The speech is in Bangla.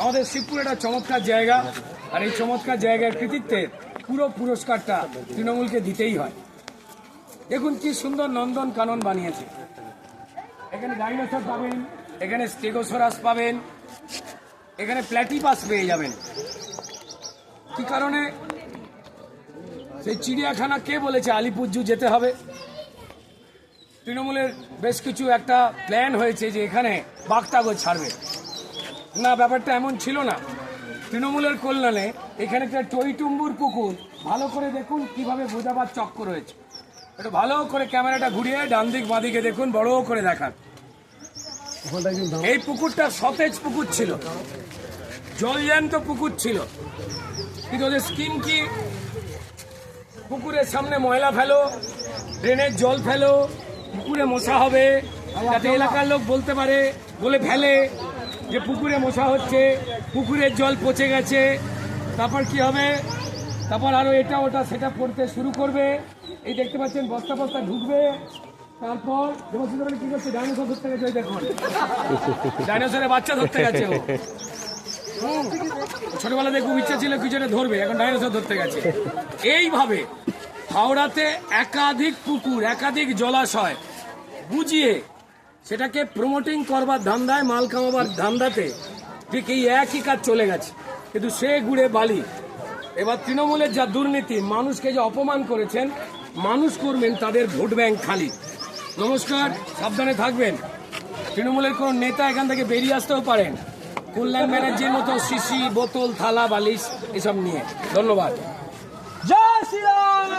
আমাদের শিবপুর একটা চমৎকার জায়গা, আর এই চমৎকার জায়গার কৃতিত্বের পুরো পুরস্কারটা তৃণমূলকে দিতেই হয়। দেখুন কি সুন্দর নন্দন কানন বানিয়েছে। এখানে ডাইনোসর পাবেন, এখানে স্টেগোসরাস পাবেন, এখানে প্ল্যাটিপাস পেয়ে যাবেন। কি কারণে? সেই চিড়িয়াখানা কে বলেছে আলিপুরজু যেতে হবে? তৃণমূলের বেশ কিছু একটা প্ল্যান হয়েছে যে এখানে বাঘটাগো ছাড়বে না, ব্যাপারটা এমন ছিল না। তৃণমূলের কল্যাণে এখানে একটা টইটুম্বুর পুকুর, ভালো করে দেখুন কিভাবে বোঝাবার চক্কর রয়েছে। একটু ভালো করে ক্যামেরাটা ঘুরিয়ে ডান দিক বাঁদিকে দেখুন, বড় করে দেখান। এই পুকুরটা সতেজ পুকুর ছিল, জলজ্যান্ত পুকুর ছিল, কিন্তু ওদের স্কিম কি? পুকুরের সামনে ময়লা ফেলো, ড্রেনের জল ফেলো, পুকুরে মশা হবে, যাতে এলাকার লোক বলতে পারে, বলে ফেলে যে পুকুরে মশা হচ্ছে, পুকুরের জল পচে গেছে। তারপর কি হবে? তারপর আরো এটা ওটা সেটা পড়তে শুরু করবে। এই দেখতে পাচ্ছেন বস্তা বস্তা ঢুকবে। তারপর কি করছে? ডাইনোসর ধরতে গেছে, ওই দেখুন ডাইনোসরের বাচ্চা ধরতে গেছে ও। ছোটবেলা দেখুন ইচ্ছা ছিল কিছু ধরবে, এখন ডাইনোসর ধরতে গেছে। এইভাবে হাওড়াতে একাধিক পুকুর, একাধিক জলাশয় বুঝিয়ে সেটাকে প্রমোটিং করবার ধান্দায়, মাল কামাবার ধান্দাতে ঠিক এই একই কাজ চলে গেছে। কিন্তু সে গুড়ে বালি। এবার তৃণমূলের যা দুর্নীতি, মানুষকে যে অপমান করেছেন, মানুষ করবেন তাদের ভোট ব্যাংক খালি। নমস্কার, সাবধানে থাকবেন। তৃণমূলের কোন নেতা এখান থেকে বেরিয়ে আসতেও পারেন কল্যাণ ব্যানার্জির মতো শিশি, বোতল, থালা, বালিশ এসব নিয়ে। ধন্যবাদ। জয় শ্রীরাম।